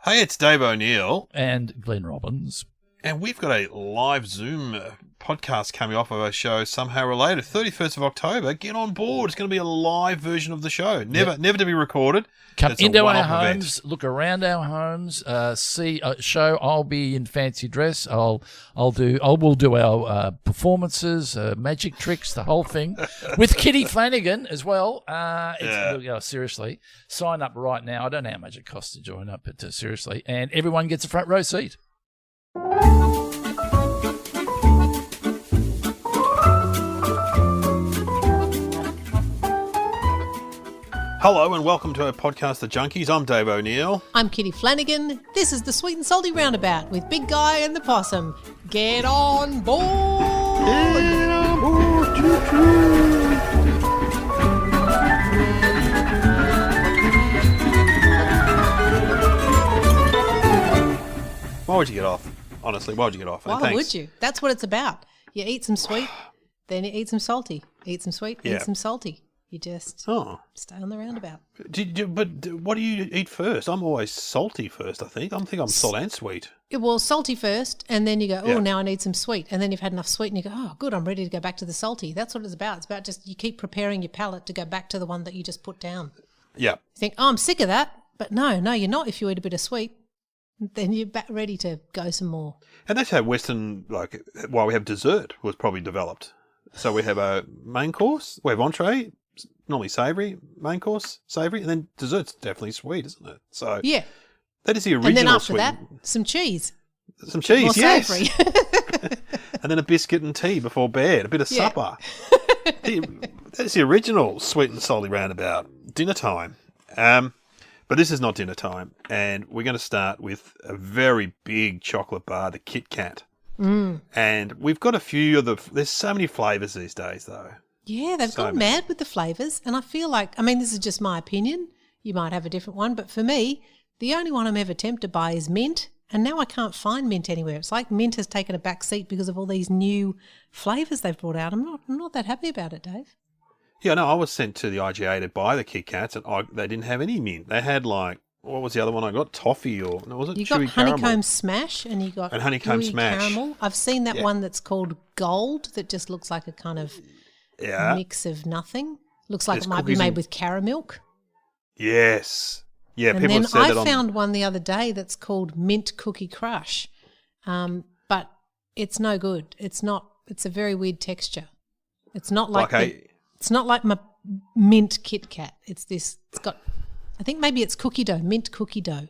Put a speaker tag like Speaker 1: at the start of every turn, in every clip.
Speaker 1: Hey, it's Dave O'Neill.
Speaker 2: And Glenn Robbins.
Speaker 1: And we've got a live Zoom podcast coming off of our show, Somehow Related, 31st of October. Get on board. It's going to be a live version of the show. Never to be reced.
Speaker 2: Come into our homes, look around our homes, see a show. I'll be in fancy dress. We'll do our performances, magic tricks, the whole thing, with Kitty Flanagan as well. Seriously, sign up right now. I don't know how much it costs to join up, but seriously, and everyone gets a front row seat.
Speaker 1: Hello and welcome to our podcast, The Junkees. I'm Dave O'Neill.
Speaker 3: I'm Kitty Flanagan. This is the Sweet and Salty Roundabout with Big Guy and the Possum. Get on board!
Speaker 1: Get on board, choo-choo. Why would you get off? Honestly, why would you get off?
Speaker 3: Why would you? That's what it's about. You eat some sweet, then you eat some salty. Eat some sweet, eat some salty. You just stay on the roundabout.
Speaker 1: But what do you eat first? I'm always salty first, I think. I'm salt and sweet.
Speaker 3: Well, salty first, and then you go, now I need some sweet. And then you've had enough sweet, and you go, oh, good, I'm ready to go back to the salty. That's what it's about. It's about just you keep preparing your palate to go back to the one that you just put down.
Speaker 1: Yeah.
Speaker 3: You think, I'm sick of that. But no, you're not if you eat a bit of sweet. Then you're back ready to go some more.
Speaker 1: And that's how Western, why we have dessert was probably developed. So we have a main course, we have entree, normally savoury, main course, savoury, and then dessert's definitely sweet, isn't it? So
Speaker 3: yeah,
Speaker 1: that is the original.
Speaker 3: And then after
Speaker 1: sweet.
Speaker 3: that, some cheese.
Speaker 1: Some cheese,
Speaker 3: more
Speaker 1: yes.
Speaker 3: Savoury.
Speaker 1: And then a biscuit and tea before bed, a bit of supper. That's the original sweet and salty roundabout. Dinner time. But this is not dinner time, and we're going to start with a very big chocolate bar, the Kit Kat. And we've got a few of there's so many flavours these days, though.
Speaker 3: Yeah, they've gone mad with the flavours, and I feel like, this is just my opinion. You might have a different one, but for me, the only one I'm ever tempted by is mint, and now I can't find mint anywhere. It's like mint has taken a back seat because of all these new flavours they've brought out. I'm not that happy about it, Dave.
Speaker 1: Yeah, no, I was sent to the IGA to buy the Kit Kats, and they didn't have any mint. They had what was the other one I got? Toffee was it?
Speaker 3: You
Speaker 1: Chewy
Speaker 3: got honeycomb
Speaker 1: caramel?
Speaker 3: Smash, and you got
Speaker 1: honeycomb smash
Speaker 3: caramel. I've seen that one that's called Gold that just looks like a kind of mix of nothing. Looks like it might be made with caramilk.
Speaker 1: Yes. Yeah,
Speaker 3: and
Speaker 1: people
Speaker 3: then
Speaker 1: have said that. I
Speaker 3: found one the other day that's called Mint Cookie Crush, but it's no good. It's not. It's a very weird texture. It's not like it's not like my mint Kit Kat. It's got. I think maybe it's cookie dough, mint cookie dough.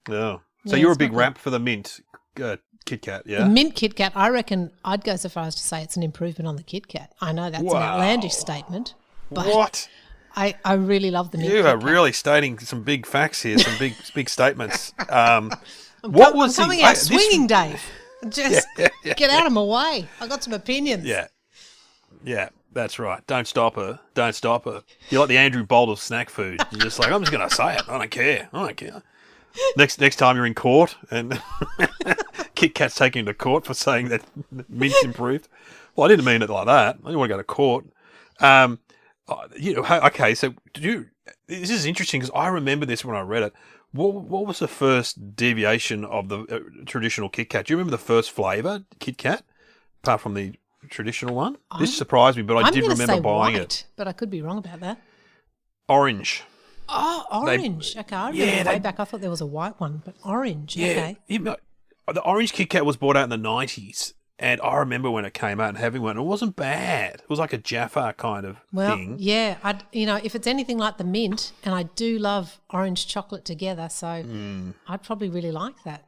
Speaker 1: Oh, so you're a big rap for the mint Kit Kat, yeah?
Speaker 3: The mint Kit Kat, I reckon I'd go so far as to say it's an improvement on the Kit Kat. I know that's an outlandish statement, but
Speaker 1: what?
Speaker 3: I really love the mint
Speaker 1: You
Speaker 3: Kit
Speaker 1: are
Speaker 3: Kat.
Speaker 1: really stating some big facts here, some big statements.
Speaker 3: I'm coming out swinging, Dave. Just get out of my way. I got some opinions.
Speaker 1: Yeah, that's right. Don't stop her. You're like the Andrew Bolt of snack food. You're just like, I'm just going to say it. I don't care. Next time you're in court and Kit Kat's taken you to court for saying that mint's improved. Well, I didn't mean it like that. I didn't want to go to court. Okay, so this is interesting because I remember this when I read it. What was the first deviation of the traditional Kit Kat? Do you remember the first flavour Kit Kat, apart from the traditional one? This surprised me, but I did remember buying it.
Speaker 3: But I could be wrong about that.
Speaker 1: Orange.
Speaker 3: Oh, orange. Okay, I remember way back. I thought there was a white one, but orange.
Speaker 1: Yeah,
Speaker 3: okay.
Speaker 1: The orange Kit Kat was brought out in the 90s, and I remember when it came out and having one. It wasn't bad. It was like a Jaffa kind of thing.
Speaker 3: Yeah, if it's anything like the mint, and I do love orange chocolate together, so I'd probably really like that.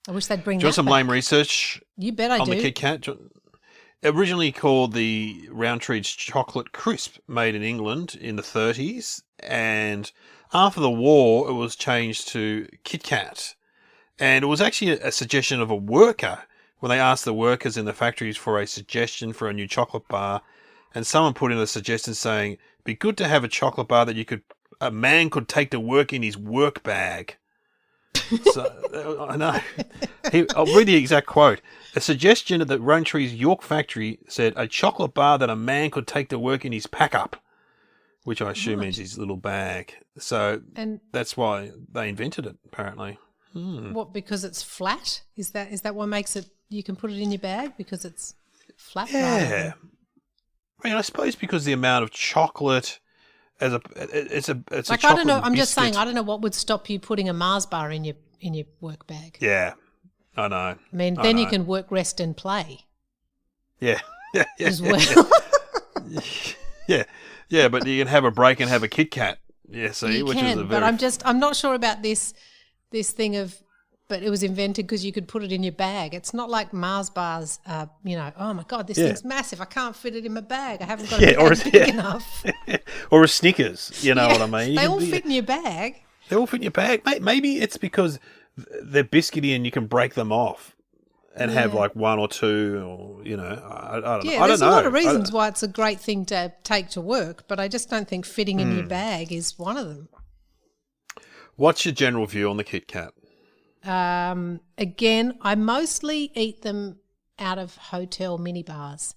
Speaker 3: I wish they'd bring that back. Do you want some
Speaker 1: lame research?
Speaker 3: You bet I do.
Speaker 1: On the Kit Kat? Originally called the Rowntree's Chocolate Crisp, made in England in the 30s, and after the war it was changed to Kit Kat. And it was actually a suggestion of a worker when they asked the workers in the factories for a suggestion for a new chocolate bar, and someone put in a suggestion saying, it'd be good to have a chocolate bar that a man could take to work in his work bag. So I know. I'll read the exact quote. A suggestion at the Rowntree's York factory said, a chocolate bar that a man could take to work in his pack-up. which I assume means his little bag. So
Speaker 3: And
Speaker 1: that's why they invented it, apparently.
Speaker 3: what, because it's flat? Is that what makes it, you can put it in your bag because it's flat? rather
Speaker 1: Yeah.
Speaker 3: than-
Speaker 1: I mean, I suppose because the amount of chocolate it's a
Speaker 3: Like,
Speaker 1: chocolate
Speaker 3: I don't know, I'm just
Speaker 1: biscuit.
Speaker 3: saying, I don't know what would stop you putting a Mars bar in your work bag.
Speaker 1: Yeah, I know.
Speaker 3: I mean, then you can work, rest and play
Speaker 1: Yeah, yeah, yeah,
Speaker 3: as well.
Speaker 1: yeah. But you can have a break and have a Kit Kat. Yeah, see,
Speaker 3: You
Speaker 1: which is
Speaker 3: can,
Speaker 1: a
Speaker 3: but
Speaker 1: very
Speaker 3: I'm not sure about this thing of, but it was invented because you could put it in your bag. It's not like Mars bars are, oh my God, this thing's massive. I can't fit it in my bag. I haven't got a bag big enough.
Speaker 1: or a Snickers. You know what I mean?
Speaker 3: They all fit in your bag.
Speaker 1: They all fit in your bag. Maybe it's because they're biscuity and you can break them off and have like one or two, or I don't know.
Speaker 3: Yeah, there's a lot of reasons why it's a great thing to take to work, but I just don't think fitting in your bag is one of them.
Speaker 1: What's your general view on the Kit Kat?
Speaker 3: Again, I mostly eat them out of hotel mini bars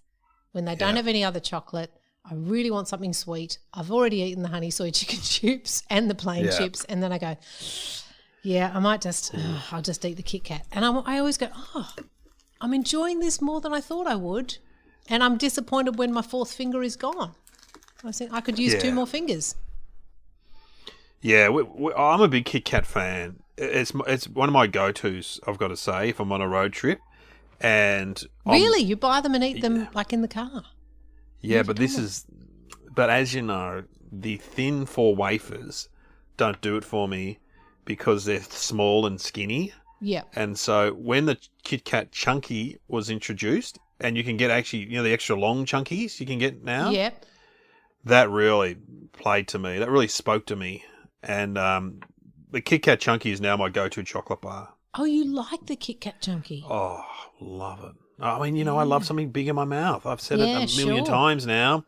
Speaker 3: when they don't have any other chocolate. I really want something sweet. I've already eaten the honey soy chicken chips and the plain chips, and then I go, yeah, I might I'll just eat the Kit Kat. And I always go, I'm enjoying this more than I thought I would, and I'm disappointed when my fourth finger is gone. I think I could use 2 more fingers.
Speaker 1: Yeah, I'm a big Kit Kat fan. It's one of my go-tos, I've got to say, if I'm on a road trip. And
Speaker 3: Really? You buy them and eat them like in the car?
Speaker 1: yeah, but but as you know, the thin 4 wafers don't do it for me because they're small and skinny.
Speaker 3: Yeah.
Speaker 1: And so when the Kit Kat Chunky was introduced, and you can get actually, the extra long Chunkies you can get now.
Speaker 3: Yeah.
Speaker 1: That really played to me. That really spoke to me. And the Kit Kat Chunky is now my go-to chocolate bar.
Speaker 3: Oh, you like the Kit Kat Chunky?
Speaker 1: Oh, love it. I mean, I love something big in my mouth. I've said it a million
Speaker 3: sure.
Speaker 1: times now.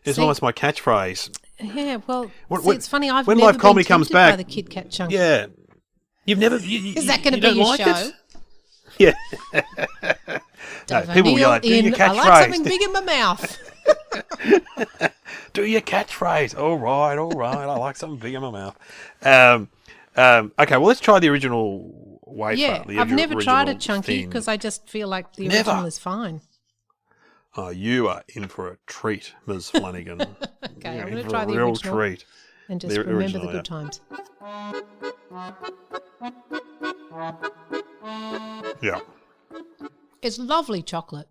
Speaker 1: It's
Speaker 3: See-
Speaker 1: almost my catchphrase.
Speaker 3: Yeah, well,
Speaker 1: When-
Speaker 3: it's funny. I've
Speaker 1: when
Speaker 3: never
Speaker 1: live comedy
Speaker 3: been
Speaker 1: comes
Speaker 3: tempted by
Speaker 1: back-
Speaker 3: the Kit Kat Chunky.
Speaker 1: Yeah. You've never...
Speaker 3: Is that going to
Speaker 1: you
Speaker 3: be
Speaker 1: don't
Speaker 3: your
Speaker 1: like
Speaker 3: show?
Speaker 1: it? Yeah. No,
Speaker 3: Dave
Speaker 1: people will yell, do
Speaker 3: O'Neill
Speaker 1: your
Speaker 3: in, I like
Speaker 1: catchphrase.
Speaker 3: something big in my mouth.
Speaker 1: Do your catchphrase. All right. I like something big in my mouth. Okay, well, let's try the original wafer.
Speaker 3: Yeah,
Speaker 1: the
Speaker 3: I've never tried a
Speaker 1: original
Speaker 3: Chunky
Speaker 1: thin.
Speaker 3: because I just feel like the
Speaker 1: Never.
Speaker 3: original is fine.
Speaker 1: Oh, you are in for a treat, Ms. Flanagan.
Speaker 3: Okay,
Speaker 1: You're
Speaker 3: I'm
Speaker 1: in
Speaker 3: going to
Speaker 1: for
Speaker 3: try
Speaker 1: a
Speaker 3: the
Speaker 1: real
Speaker 3: original
Speaker 1: treat.
Speaker 3: and just
Speaker 1: The
Speaker 3: remember
Speaker 1: original,
Speaker 3: the good times.
Speaker 1: Yeah.
Speaker 3: It's lovely chocolate.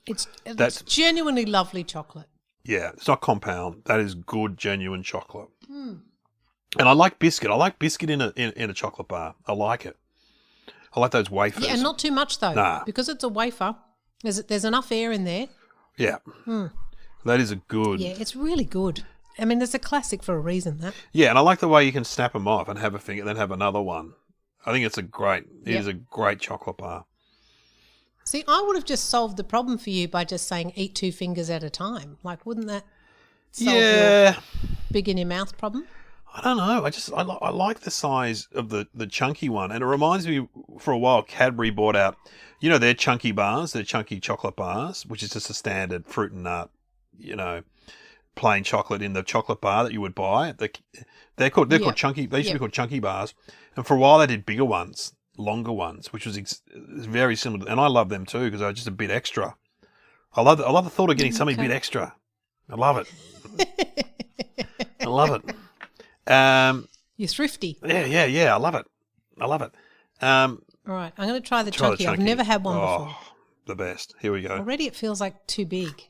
Speaker 3: It's
Speaker 1: That's-
Speaker 3: genuinely lovely chocolate.
Speaker 1: Yeah, it's not compound. That is good, genuine chocolate. And I like biscuit. I like biscuit in a chocolate bar. I like it. I like those wafers.
Speaker 3: Yeah, and not too much though,
Speaker 1: Nah.
Speaker 3: because it's a wafer. There's enough air in there.
Speaker 1: Yeah. That is a good.
Speaker 3: Yeah, it's really good. I mean, it's a classic for a reason. That
Speaker 1: Yeah, and I like the way you can snap them off and have a finger, then have another one. I think it is a great chocolate bar.
Speaker 3: See, I would have just solved the problem for you by just saying eat 2 fingers at a time. Like, wouldn't that solve your big in your mouth problem?
Speaker 1: I don't know. I like the size of the chunky one, and it reminds me. For a while, Cadbury bought out, their chunky bars, their chunky chocolate bars, which is just a standard fruit and nut, plain chocolate in the chocolate bar that you would buy. They're called chunky. They used to be called chunky bars, and for a while they did bigger ones, longer ones, which was very similar. And I love them too because they're just a bit extra. I love the thought of getting something a bit extra. I love it. I love it.
Speaker 3: You're thrifty.
Speaker 1: Yeah. I love it.
Speaker 3: All right, I'm going to try the chunky. I've never had one before.
Speaker 1: The best. Here we go.
Speaker 3: Already it feels like too big.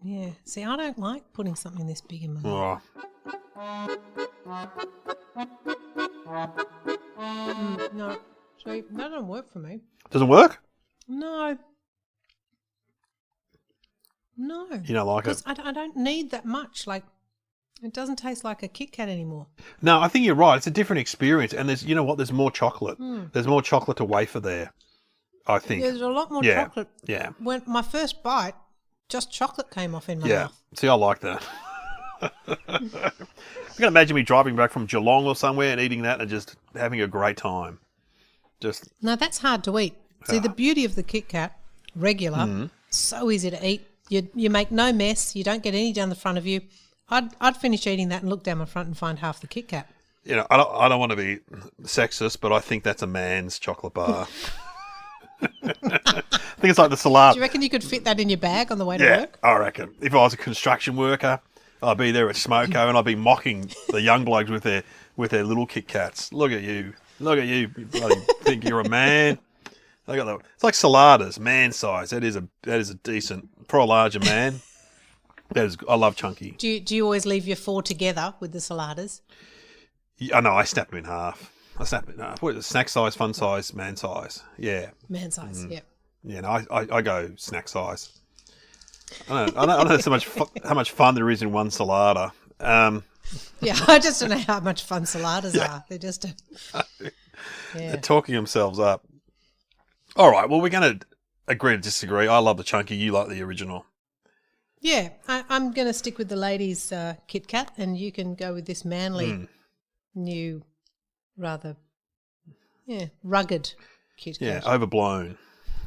Speaker 3: Yeah. See, I don't like putting something this big in my mouth. No. See, that doesn't work for me.
Speaker 1: Doesn't work?
Speaker 3: No.
Speaker 1: You don't like it?
Speaker 3: Because I don't need that much. Like, it doesn't taste like a Kit Kat anymore.
Speaker 1: No, I think you're right. It's a different experience. And there's more chocolate. There's more chocolate to wafer there, I think.
Speaker 3: There's a lot more chocolate.
Speaker 1: Yeah.
Speaker 3: When my first bite, just chocolate came off in my
Speaker 1: Yeah.
Speaker 3: mouth.
Speaker 1: See, I like that. I can imagine me driving back from Geelong or somewhere and eating that and just having a great time. No,
Speaker 3: that's hard to eat. See, the beauty of the Kit Kat regular, so easy to eat. You make no mess. You don't get any down the front of you. I'd finish eating that and look down my front and find half the Kit Kat.
Speaker 1: You know, I don't want to be sexist, but I think that's a man's chocolate bar. I think it's like the salad.
Speaker 3: Do you reckon you could fit that in your bag on the way to
Speaker 1: Yeah,
Speaker 3: work?
Speaker 1: I reckon. If I was a construction worker, I'd be there at Smoko and I'd be mocking the young blokes with their little Kit Kats. Look at you. You bloody think you're a man. It's like saladas, man size. That is a decent, for a larger man. I love chunky.
Speaker 3: Do you always leave your 4 together with the saladas?
Speaker 1: I know, I snap them in half. What is it? Snack size, fun size, man size. Yeah.
Speaker 3: Man size, yeah.
Speaker 1: Yeah, no, I go snack size. I don't know so much how much fun there is in one salada.
Speaker 3: Yeah, I just don't know how much fun saladas are. They're just
Speaker 1: They're talking themselves up. All right, well, we're going to agree to disagree. I love the chunky. You like the original.
Speaker 3: Yeah, I'm going to stick with the ladies' Kit Kat, and you can go with this manly, new, rather, rugged Kit Kat.
Speaker 1: Yeah, overblown,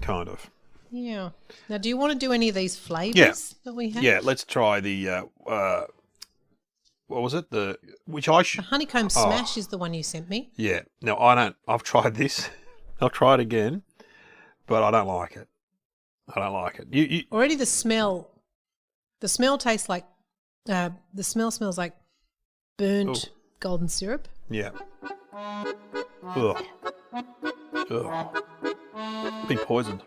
Speaker 1: kind of.
Speaker 3: Yeah. Now, do you want to do any of these flavours that we have?
Speaker 1: Yeah, let's try the, what was it? The
Speaker 3: honeycomb smash is the one you sent me.
Speaker 1: Yeah. Now, I've tried this. I'll try it again, but I don't like it. You
Speaker 3: Already the smell tastes like, the smell smells like burnt golden syrup.
Speaker 1: Yeah. Ugh. Been poisoned.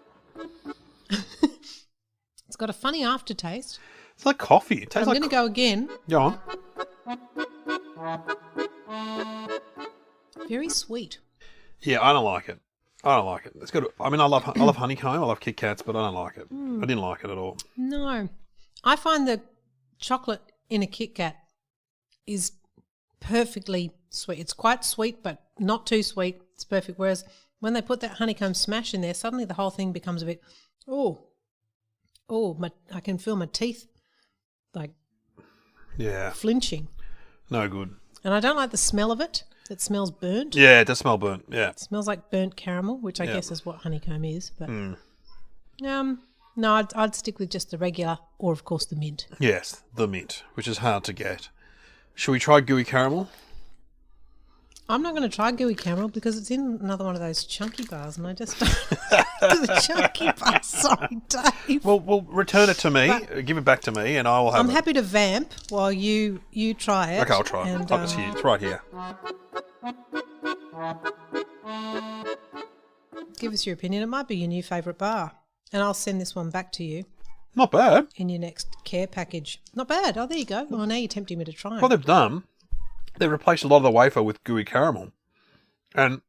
Speaker 3: It's got a funny aftertaste.
Speaker 1: It's like coffee. It tastes
Speaker 3: I'm
Speaker 1: like
Speaker 3: going to go again.
Speaker 1: Go on.
Speaker 3: Very sweet.
Speaker 1: Yeah, I don't like it. It's good. I mean, I love honeycomb. I love Kit Kats, but I don't like it. I didn't like it at all.
Speaker 3: No. I find the chocolate in a Kit Kat is perfectly sweet. It's quite sweet, but not too sweet. It's perfect. Whereas when they put that honeycomb smash in there, suddenly the whole thing becomes a bit, I can feel my teeth like flinching.
Speaker 1: No good.
Speaker 3: And I don't like the smell of it. It smells burnt.
Speaker 1: Yeah, it does smell burnt. Yeah.
Speaker 3: It smells like burnt caramel, which I guess is what honeycomb is. But no, I'd stick with just the regular or, of course, the mint.
Speaker 1: Yes, the mint, which is hard to get. Should we try gooey caramel?
Speaker 3: I'm not going to try gooey caramel because it's in another one of those chunky bars, and I just don't do the chunky bar. Sorry, Dave.
Speaker 1: Well, return it to me. Give it back to me, and I will have
Speaker 3: I'm happy to vamp while you try it.
Speaker 1: Okay, I'll try it. It's here. It's right here.
Speaker 3: Give us your opinion. It might be your new favourite bar, and I'll send this one back to you.
Speaker 1: Not bad.
Speaker 3: In your next care package. Not bad. Oh, there you go. Oh, now you're tempting me to try it.
Speaker 1: What they've done, they've replaced a lot of the wafer with gooey caramel. And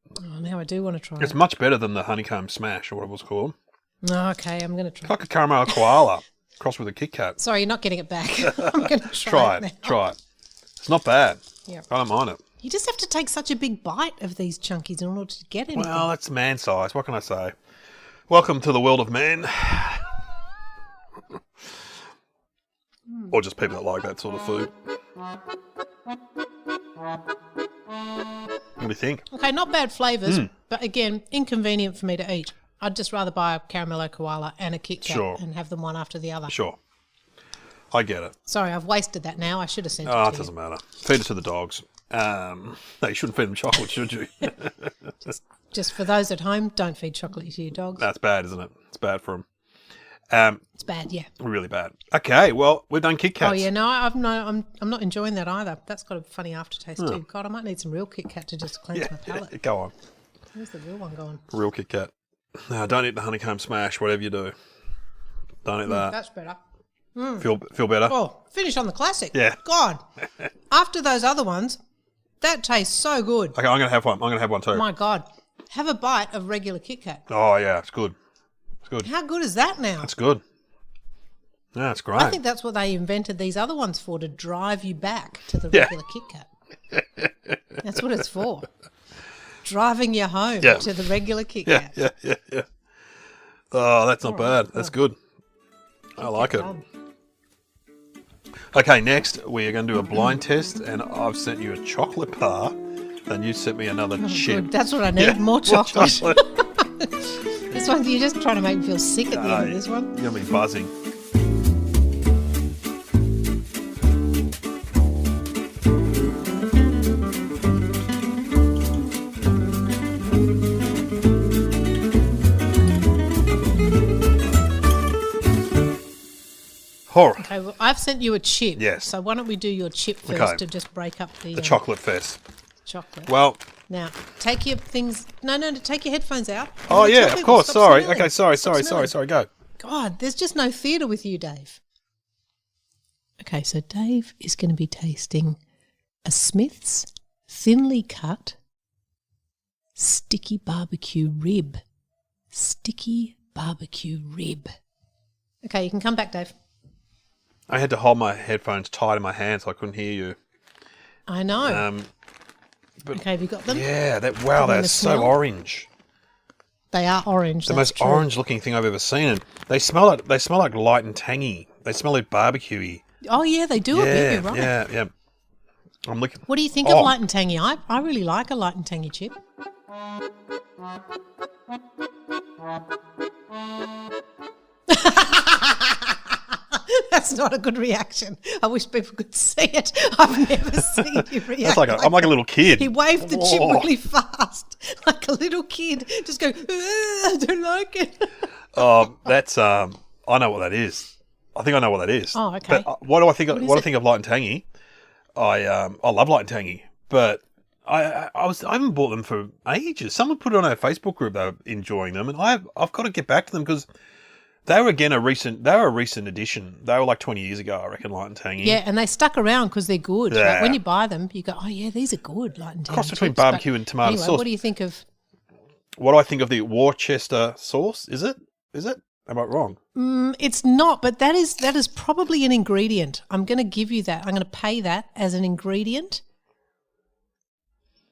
Speaker 3: now I do want to try it.
Speaker 1: It's much better than the honeycomb smash, or what it was called.
Speaker 3: Okay, I'm going to try
Speaker 1: it. Like a caramel koala crossed with a Kit Kat.
Speaker 3: Sorry, you're not getting it back. I'm going to try it now.
Speaker 1: Try it. It's not bad.
Speaker 3: Yep.
Speaker 1: I don't mind it.
Speaker 3: You just have to take such a big bite of these chunkies in order to get anything.
Speaker 1: Well, that's man size. What can I say? Welcome to the world of man. Or just people that like that sort of food. What do you think?
Speaker 3: Okay, not bad flavours, but again, inconvenient for me to eat. I'd just rather buy a Caramello Koala and a Kit Kat and have them one after the other.
Speaker 1: Sure. I get it.
Speaker 3: Sorry, I've wasted that now. I should have sent it to
Speaker 1: you.
Speaker 3: you.
Speaker 1: It doesn't matter. Feed it to the dogs. No, you shouldn't feed them chocolate, should you?
Speaker 3: Just for those at home, don't feed chocolate to your dogs.
Speaker 1: That's bad, isn't it? It's bad for them.
Speaker 3: It's bad, yeah.
Speaker 1: Really bad. Okay, well, we've done Kit Kats.
Speaker 3: Oh, yeah, no, I'm not enjoying that either. That's got a funny aftertaste too. God, I might need some real Kit Kat to just cleanse my palate.
Speaker 1: Yeah, go on.
Speaker 3: Where's the real one going?
Speaker 1: Real Kit Kat. No, don't eat the honeycomb smash, whatever you do. Don't eat that.
Speaker 3: That's better.
Speaker 1: Feel better?
Speaker 3: Oh, finish on the classic.
Speaker 1: Yeah.
Speaker 3: God. After those other ones, that tastes so good.
Speaker 1: Okay, I'm going to have one. I'm going to have one too.
Speaker 3: My God. Have a bite of regular Kit Kat.
Speaker 1: Oh, yeah, it's good. It's good.
Speaker 3: How good is that now?
Speaker 1: It's good. Yeah, it's great.
Speaker 3: I think that's what they invented these other ones for, to drive you back to the regular Kit Kat. That's what it's for. Driving you home to the regular Kit Kat.
Speaker 1: Yeah. Oh, that's not bad. That's good. I like it. Okay, next we are going to do a blind test, and I've sent you a chocolate bar, and you sent me another chip.
Speaker 3: Good. That's what I need. Yeah, more chocolate. This one, you're just trying to make me feel sick at the end of this one.
Speaker 1: You're going to be buzzing. Oh,
Speaker 3: Okay, well, I've sent you a chip.
Speaker 1: Yes.
Speaker 3: So why don't we do your chip first
Speaker 1: Okay.
Speaker 3: to just break up the
Speaker 1: chocolate fest.
Speaker 3: chocolate.
Speaker 1: Well,
Speaker 3: Now, take your things... No, take your headphones out.
Speaker 1: oh
Speaker 3: The
Speaker 1: yeah,
Speaker 3: chocolate
Speaker 1: of
Speaker 3: will
Speaker 1: course.
Speaker 3: stop
Speaker 1: Sorry.
Speaker 3: smelling.
Speaker 1: Okay, sorry,
Speaker 3: Stop smelling.
Speaker 1: go.
Speaker 3: God, there's just no theatre with you, Dave. Okay, so Dave is going to be tasting a Smith's thinly cut sticky barbecue rib. Sticky barbecue rib. Okay, you can come back, Dave.
Speaker 1: I had to hold my headphones tight in my hand so I couldn't hear you.
Speaker 3: I know.
Speaker 1: But
Speaker 3: Okay, have you got them?
Speaker 1: yeah,
Speaker 3: Give
Speaker 1: they're
Speaker 3: them a
Speaker 1: so
Speaker 3: smell.
Speaker 1: orange.
Speaker 3: They are orange.
Speaker 1: The
Speaker 3: that's
Speaker 1: most
Speaker 3: true.
Speaker 1: orange-looking thing I've ever seen, and they smell like light and tangy. They smell like barbecuey.
Speaker 3: Oh, yeah, they do a bit. You're right.
Speaker 1: Yeah. I'm looking.
Speaker 3: What do you think of light and tangy? I really like a light and tangy chip. That's not a good reaction. I wish people could see it. I've never seen you react.
Speaker 1: That's like I'm like a little kid.
Speaker 3: He waved the chip
Speaker 1: Whoa.
Speaker 3: really fast, like a little kid, just going, I don't like it.
Speaker 1: Oh, that's I know what that is. I think I know what that is.
Speaker 3: Oh, okay.
Speaker 1: But what do I think?
Speaker 3: What is
Speaker 1: What I
Speaker 3: it?
Speaker 1: think of light and tangy? I love light and tangy, but I haven't bought them for ages. Someone put it on our Facebook group they were enjoying them, and I've got to get back to them because they were a recent addition. They were like 20 years ago, I reckon. Light and tangy.
Speaker 3: Yeah, and they stuck around because they're good.
Speaker 1: Yeah.
Speaker 3: Like when you buy them, you go, oh yeah, these are good. Light and tangy
Speaker 1: Cross between
Speaker 3: chips. But
Speaker 1: barbecue and tomato
Speaker 3: anyway,
Speaker 1: sauce.
Speaker 3: What do you think of?
Speaker 1: What do I think of the Worcester sauce? Is it? Am I wrong?
Speaker 3: It's not, but that is probably an ingredient. I'm going to give you that. I'm going to pay that as an ingredient.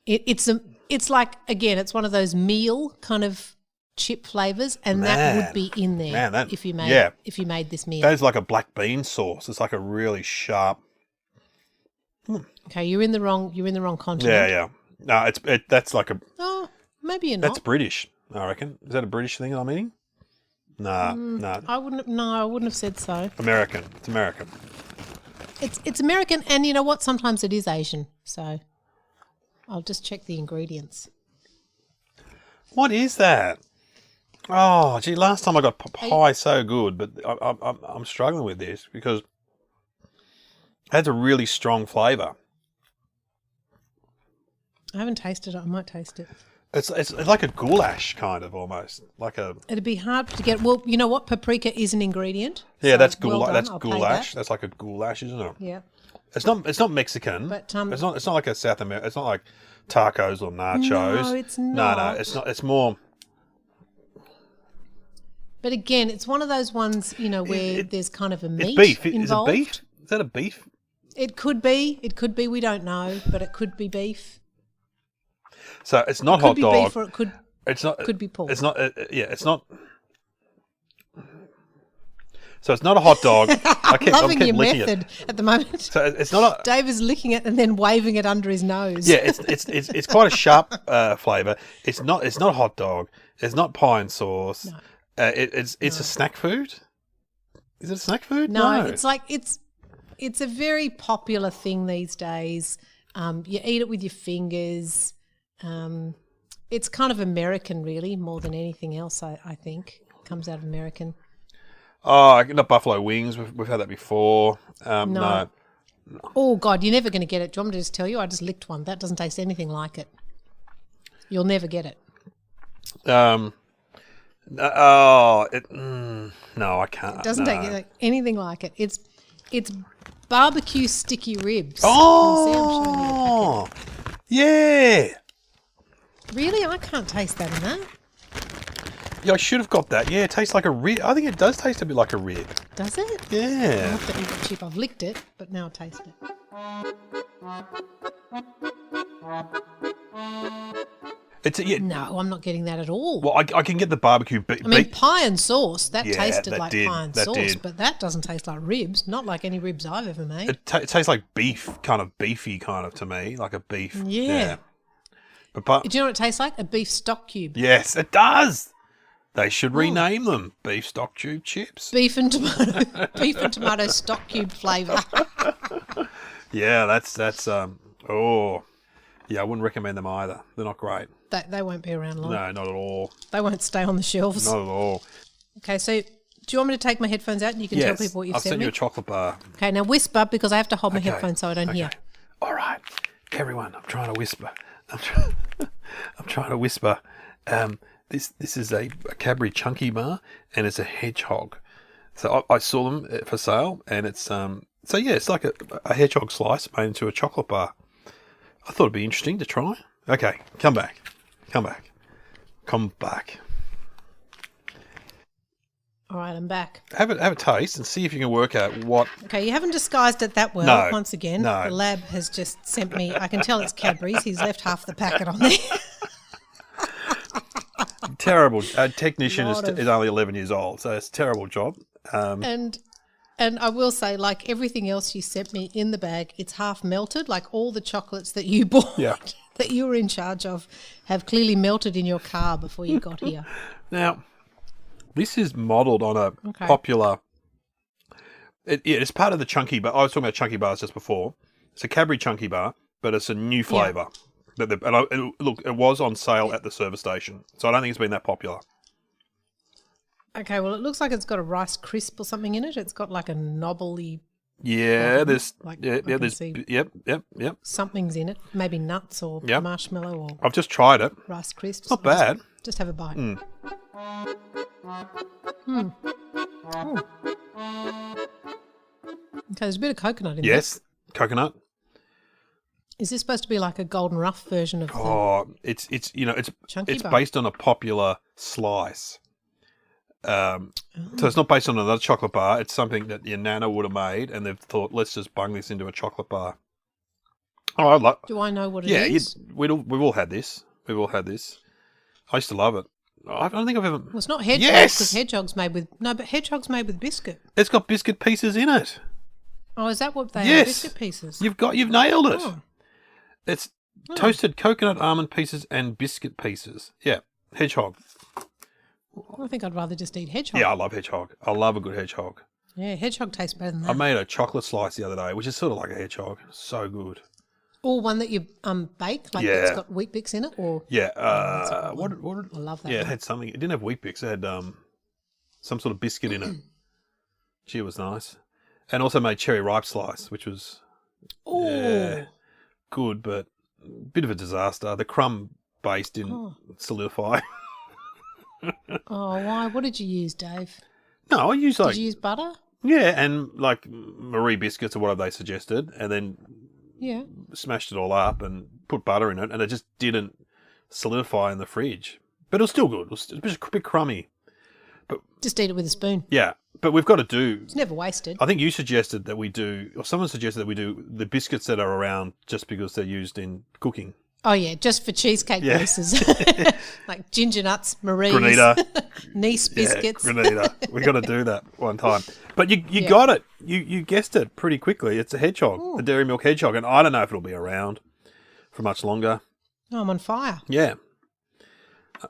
Speaker 3: It's like, again, it's one of those meal kind of chip flavors, and that would be in there if you made this meal.
Speaker 1: That is like a black bean sauce. It's like a really sharp.
Speaker 3: Okay, you're in the wrong continent.
Speaker 1: Yeah. No, that's like a.
Speaker 3: Oh, maybe you're not.
Speaker 1: That's British, I reckon. Is that a British thing I'm eating? No.
Speaker 3: I wouldn't have said so.
Speaker 1: American. It's American.
Speaker 3: It's American, and you know what? Sometimes it is Asian. So I'll just check the ingredients.
Speaker 1: What is that? Oh, gee, last time I got pie so good, but I'm struggling with this because it has a really strong flavour.
Speaker 3: I haven't tasted it. I might taste it.
Speaker 1: It's like a goulash kind of almost like a.
Speaker 3: It'd be hard to get. Well, you know what? Paprika is an ingredient.
Speaker 1: Yeah,
Speaker 3: so
Speaker 1: that's
Speaker 3: well
Speaker 1: goulash.
Speaker 3: done,
Speaker 1: That's
Speaker 3: I'll pay
Speaker 1: goulash.
Speaker 3: that.
Speaker 1: That's like a goulash, isn't it?
Speaker 3: Yeah.
Speaker 1: It's not Mexican.
Speaker 3: But,
Speaker 1: it's not like a South American. It's not like tacos or nachos.
Speaker 3: No, it's not.
Speaker 1: No, it's not. It's more.
Speaker 3: But again, it's one of those ones, where there's kind of a meat
Speaker 1: It's beef.
Speaker 3: involved.
Speaker 1: Is it beef? Is that a beef?
Speaker 3: It could be. It could be. We don't know, but it could be beef.
Speaker 1: So it's not
Speaker 3: It
Speaker 1: hot
Speaker 3: could be
Speaker 1: dog.
Speaker 3: beef, or it could.
Speaker 1: It's not.
Speaker 3: Could be pork.
Speaker 1: It's not. It's not. So it's not a hot dog. I kept
Speaker 3: Loving your
Speaker 1: licking
Speaker 3: method
Speaker 1: it.
Speaker 3: at the moment.
Speaker 1: So it's not a.
Speaker 3: Dave is licking it and then waving it under his nose.
Speaker 1: Yeah, it's quite a sharp flavour. It's not a hot dog. It's not pie and sauce.
Speaker 3: No.
Speaker 1: It's a snack food. Is it a snack food?
Speaker 3: No, it's like it's a very popular thing these days. You eat it with your fingers. It's kind of American, really, more than anything else. I think comes out of American.
Speaker 1: Oh, not buffalo wings. We've had that before. No.
Speaker 3: Oh God, you're never going to get it. Do you want me to just tell you? I just licked one. That doesn't taste anything like it. You'll never get it.
Speaker 1: No, I can't.
Speaker 3: It doesn't
Speaker 1: no.
Speaker 3: take anything like it. It's barbecue sticky ribs.
Speaker 1: Oh, yeah.
Speaker 3: Really? I can't taste that in that.
Speaker 1: Yeah, I should have got that. Yeah, it tastes like a rib. I think it does taste a bit like a rib.
Speaker 3: Does it? I
Speaker 1: Yeah.
Speaker 3: have to eat the chip. I've licked it, but now I taste it. No, I'm not getting that at all.
Speaker 1: Well, I can get the barbecue.
Speaker 3: I mean, pie and sauce, that
Speaker 1: Yeah,
Speaker 3: tasted
Speaker 1: that
Speaker 3: like
Speaker 1: did,
Speaker 3: pie and
Speaker 1: that
Speaker 3: sauce,
Speaker 1: did.
Speaker 3: but that doesn't taste like ribs, not like any ribs I've ever made.
Speaker 1: It tastes like beef, kind of beefy, kind of to me, like a beef.
Speaker 3: Yeah.
Speaker 1: But
Speaker 3: Do you know what it tastes like? A beef stock cube.
Speaker 1: yes, it does. They should rename them beef stock tube chips.
Speaker 3: Beef and tomato stock cube flavour.
Speaker 1: Yeah, that's oh, yeah. I wouldn't recommend them either. They're not great.
Speaker 3: They won't be around long.
Speaker 1: No, not at all.
Speaker 3: They won't stay on the shelves.
Speaker 1: Not at all.
Speaker 3: Okay, so Do you want me to take my headphones out and you can tell people what you've
Speaker 1: I've
Speaker 3: sent
Speaker 1: sent
Speaker 3: me?
Speaker 1: you a chocolate bar.
Speaker 3: Okay, now whisper because I have to hold my headphones so I don't hear.
Speaker 1: All right, everyone, I'm trying to whisper. I'm trying to whisper. This is a Cadbury Chunky bar, and it's a hedgehog. So I saw them for sale, and it's it's like a hedgehog slice made into a chocolate bar. I thought it'd be interesting to try. Okay, come back.
Speaker 3: All right, I'm back.
Speaker 1: Have a taste and see if you can work out what.
Speaker 3: Okay, you haven't disguised it that well.
Speaker 1: No,
Speaker 3: once again,
Speaker 1: no.
Speaker 3: The lab has just sent me. I can tell it's Cadbury's. He's left half the packet on there.
Speaker 1: Terrible. Our technician is only 11 years old, so it's a terrible job.
Speaker 3: And I will say, like everything else you sent me in the bag, it's half melted. Like all the chocolates that you bought, that you were in charge of, have clearly melted in your car before you got here.
Speaker 1: Now, this is modelled on a popular. It's part of the Chunky bar. I was talking about Chunky bars just before. It's a Cadbury Chunky bar, but it's a new flavour. Look, it was on sale at the service station, so I don't think it's been that popular.
Speaker 3: Okay, well, it looks like it's got a Rice Crisp or something in it. It's got like a knobbly.
Speaker 1: Yeah, there's.
Speaker 3: Like,
Speaker 1: there's. Yep.
Speaker 3: Something's in it. Maybe nuts or marshmallow or.
Speaker 1: I've just tried it.
Speaker 3: Rice Crisps.
Speaker 1: Not bad.
Speaker 3: Just have a bite. Mm. Okay, there's a bit of coconut in there.
Speaker 1: Yes, coconut.
Speaker 3: Is this supposed to be like a Golden Rough version of
Speaker 1: it's
Speaker 3: Chunky
Speaker 1: it's
Speaker 3: bar?
Speaker 1: based on a popular slice. So it's not based on another chocolate bar. It's something that your nana would have made, and they've thought, let's just bung this into a chocolate bar. Oh,
Speaker 3: do I know what it is?
Speaker 1: Yeah, we've all had this. We've all had this. I used to love it. I don't think I've ever.
Speaker 3: Well, it's not hedgehog because hedgehog's made with hedgehog's made with biscuit.
Speaker 1: It's got biscuit pieces in it.
Speaker 3: Oh, is that what they
Speaker 1: are?
Speaker 3: Biscuit pieces.
Speaker 1: You've nailed it.
Speaker 3: Oh.
Speaker 1: It's toasted coconut almond pieces and biscuit pieces. Yeah, hedgehog.
Speaker 3: I think I'd rather just eat hedgehog.
Speaker 1: Yeah, I love hedgehog. I love a good hedgehog.
Speaker 3: Yeah, hedgehog tastes better than that.
Speaker 1: I made a chocolate slice the other day, which is sort of like a hedgehog. So good.
Speaker 3: Or one that you bake, like it's got Wheat Bix in it, or
Speaker 1: what?
Speaker 3: I love that.
Speaker 1: Yeah,
Speaker 3: one.
Speaker 1: it had something. It didn't have Wheat Bix. It had some sort of biscuit in it. Gee, it was nice. And also made cherry ripe slice, which was good, but a bit of a disaster. The crumb base didn't solidify.
Speaker 3: Oh, why? What did you use, Dave?
Speaker 1: No, I used
Speaker 3: Did you use butter?
Speaker 1: Yeah, and like Marie biscuits or whatever they suggested, and then smashed it all up and put butter in it, and it just didn't solidify in the fridge. But it was still good. It was a bit crummy. But
Speaker 3: just eat it with a spoon.
Speaker 1: Yeah, but we've got to do.
Speaker 3: It's never wasted.
Speaker 1: I think you suggested that we do, or someone suggested that we do the biscuits that are around just because they're used in cooking.
Speaker 3: Oh yeah, just for cheesecake bases, like ginger nuts, Marie's,
Speaker 1: Granita,
Speaker 3: Nice biscuits.
Speaker 1: Yeah, Granita. We got to do that one time. But you got it. You guessed it pretty quickly. It's a hedgehog, the Dairy Milk hedgehog, and I don't know if it'll be around for much longer.
Speaker 3: Oh, I'm on fire.
Speaker 1: Yeah,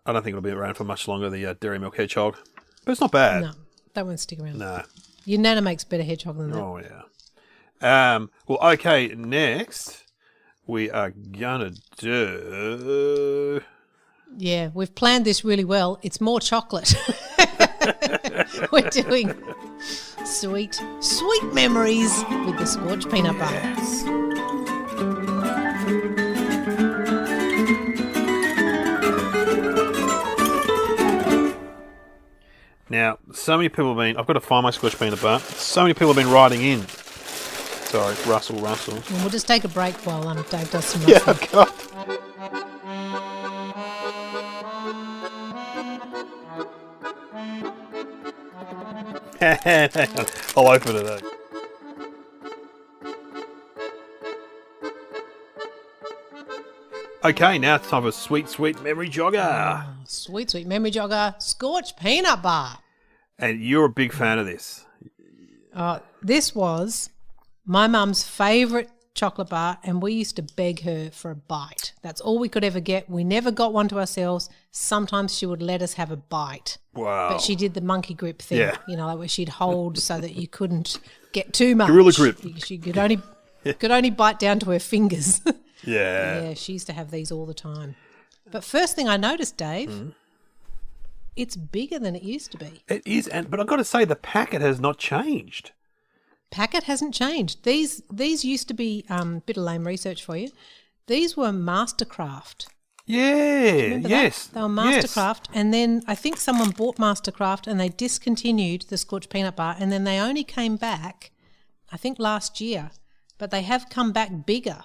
Speaker 1: I don't think it'll be around for much longer. The Dairy Milk hedgehog, but it's not bad.
Speaker 3: No, that won't stick around.
Speaker 1: No,
Speaker 3: your nana makes better hedgehog than that.
Speaker 1: Oh yeah. Well, okay. Next, we are gonna do.
Speaker 3: Yeah, we've planned this really well. It's more chocolate. We're doing sweet memories with the Scorched peanut butter.
Speaker 1: Yes. Now, so many people have been. I've got to find my Scorched peanut butter. So many people have been writing in. Sorry, Russell.
Speaker 3: And we'll just take a break while Dave does some.
Speaker 1: Yeah, God. I'll open it. Okay, now it's time for sweet memory jogger.
Speaker 3: Sweet memory jogger, Scorched peanut bar.
Speaker 1: And you're a big fan of this.
Speaker 3: This was my mum's favourite chocolate bar, and we used to beg her for a bite. That's all we could ever get. We never got one to ourselves. Sometimes she would let us have a bite.
Speaker 1: Wow.
Speaker 3: But she did the monkey grip thing, like where she'd hold so that you couldn't get too much.
Speaker 1: Gorilla grip.
Speaker 3: She could only bite down to her fingers.
Speaker 1: Yeah.
Speaker 3: Yeah, she used to have these all the time. But first thing I noticed, Dave, it's bigger than it used to be.
Speaker 1: It is, but I've got to say the packet has not changed.
Speaker 3: Packet hasn't changed. These used to be, bit of lame research for you. These were Mastercraft.
Speaker 1: Yeah,
Speaker 3: Remember
Speaker 1: yes.
Speaker 3: that? They were Mastercraft, and then I think someone bought Mastercraft and they discontinued the Scorched Peanut Bar, and then they only came back, I think last year, but they have come back bigger.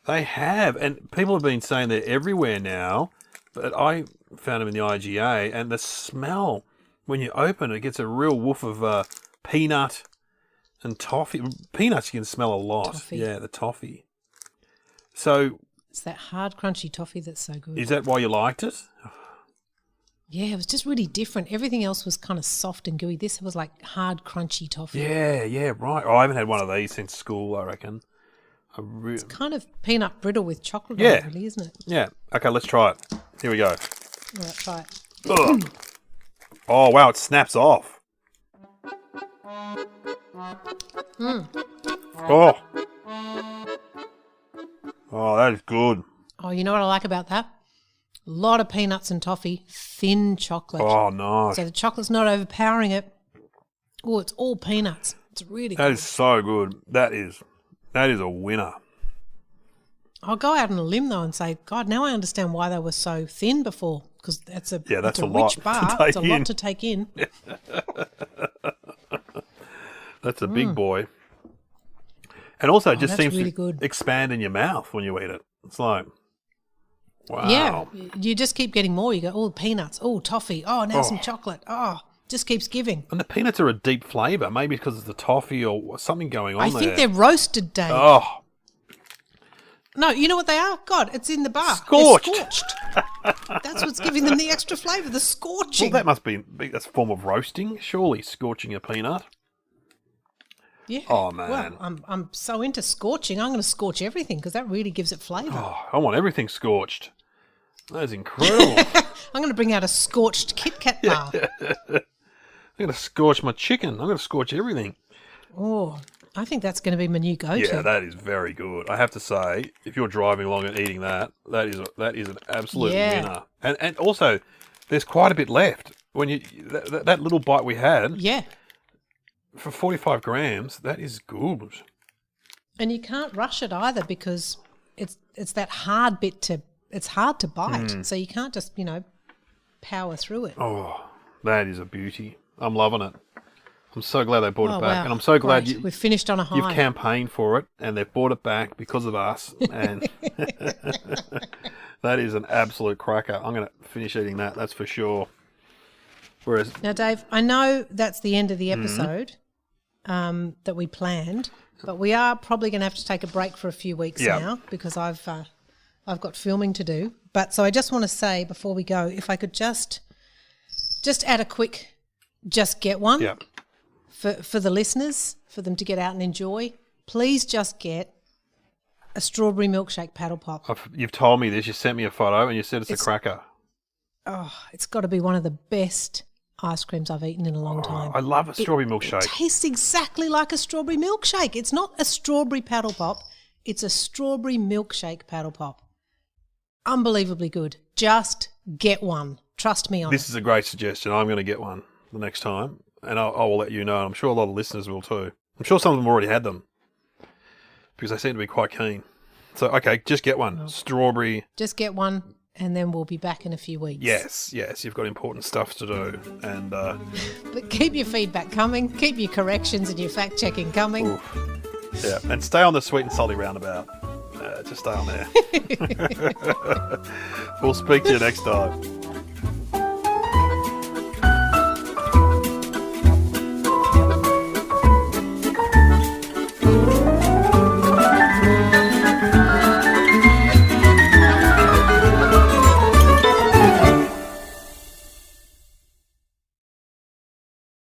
Speaker 1: They have, and people have been saying they're everywhere now, but I found them in the IGA, and the smell, when you open it, gets a real woof of peanut and toffee. Peanuts you can smell a lot.
Speaker 3: Toffee.
Speaker 1: Yeah, the toffee. So...
Speaker 3: It's that hard, crunchy toffee that's so good.
Speaker 1: Is that why you liked it?
Speaker 3: Yeah, it was just really different. Everything else was kind of soft and gooey. This was like hard, crunchy toffee.
Speaker 1: Yeah, right. Oh, I haven't had one of these since school, I reckon.
Speaker 3: It's kind of peanut brittle with chocolate on
Speaker 1: Yeah.
Speaker 3: it, really, isn't it?
Speaker 1: Yeah. Okay, let's try it. Here we go.
Speaker 3: All right, try it.
Speaker 1: Ugh. Oh, wow, it snaps off. Oh. Oh, that is good.
Speaker 3: Oh, you know what I like about that? A lot of peanuts and toffee, thin chocolate.
Speaker 1: Oh, nice.
Speaker 3: So the chocolate's not overpowering it. Oh, it's all peanuts. It's really
Speaker 1: That
Speaker 3: good.
Speaker 1: is so good. That is a winner.
Speaker 3: I'll go out on a limb, though, and say, God, now I understand why they were so thin before, because that's a,
Speaker 1: that's
Speaker 3: it's
Speaker 1: a lot
Speaker 3: rich bar.
Speaker 1: to
Speaker 3: It's a
Speaker 1: take in.
Speaker 3: lot to take in.
Speaker 1: That's a big boy. And also, it just
Speaker 3: that's
Speaker 1: seems
Speaker 3: really
Speaker 1: to
Speaker 3: good.
Speaker 1: expand in your mouth when you eat it. It's like, wow.
Speaker 3: Yeah, you just keep getting more. You go, oh, peanuts, oh, toffee, oh, now some chocolate. Oh, just keeps giving.
Speaker 1: And the peanuts are a deep flavour, maybe because it's the toffee or something going on
Speaker 3: I
Speaker 1: there.
Speaker 3: think they're roasted, Dave.
Speaker 1: Oh,
Speaker 3: No, you know what they are? God, it's in the bar.
Speaker 1: Scorched.
Speaker 3: They're scorched. That's what's giving them the extra flavour, the
Speaker 1: well,
Speaker 3: scorching.
Speaker 1: that must be that's a form of roasting, surely, scorching a peanut.
Speaker 3: Yeah.
Speaker 1: Oh, man.
Speaker 3: Well, I'm so into scorching. I'm going to scorch everything because that really gives it flavour.
Speaker 1: Oh, I want everything scorched. That is incredible.
Speaker 3: I'm going to bring out a scorched Kit Kat bar.
Speaker 1: I'm going to scorch my chicken. I'm going to scorch everything.
Speaker 3: Oh, I think that's going to be my new go-to.
Speaker 1: Yeah, that is very good. I have to say, if you're driving along and eating that is an absolute winner. And also, there's quite a bit left. When you that little bite we had,
Speaker 3: Yeah.
Speaker 1: for 45 grams, that is good.
Speaker 3: And you can't rush it either because it's that hard bit it's hard to bite. So you can't just, power through it.
Speaker 1: Oh, that is a beauty. I'm loving it. I'm so glad they brought it back.
Speaker 3: Wow.
Speaker 1: And I'm so glad
Speaker 3: Great. We've finished on a high.
Speaker 1: you've campaigned for it and they've brought it back because of us. And that is an absolute cracker. I'm going to finish eating that, that's for sure. Whereas,
Speaker 3: Now, Dave, I know that's the end of the episode that we planned, but we are probably going to have to take a break for a few weeks now because I've got filming to do. But so I just want to say before we go, if I could just add a quick just get one for the listeners, for them to get out and enjoy, please just get a strawberry milkshake paddle pop.
Speaker 1: you've told me this, you sent me a photo and you said it's a cracker.
Speaker 3: Oh, it's got to be one of the best ice creams I've eaten in a long time.
Speaker 1: I love a strawberry milkshake.
Speaker 3: It tastes exactly like a strawberry milkshake. It's not a strawberry paddle pop. It's a strawberry milkshake paddle pop. Unbelievably good. Just get one. Trust me on
Speaker 1: This
Speaker 3: it.
Speaker 1: is a great suggestion. I'm going to get one the next time, and I will let you know. And I'm sure a lot of listeners will too. I'm sure some of them already had them because they seem to be quite keen. So, okay, just get one. Strawberry.
Speaker 3: Just get one, and then we'll be back in a few weeks.
Speaker 1: Yes, you've got important stuff to do. And
Speaker 3: But keep your feedback coming. Keep your corrections and your fact-checking coming.
Speaker 1: and stay on the sweet and salty roundabout. Just stay on there. We'll speak to you next time.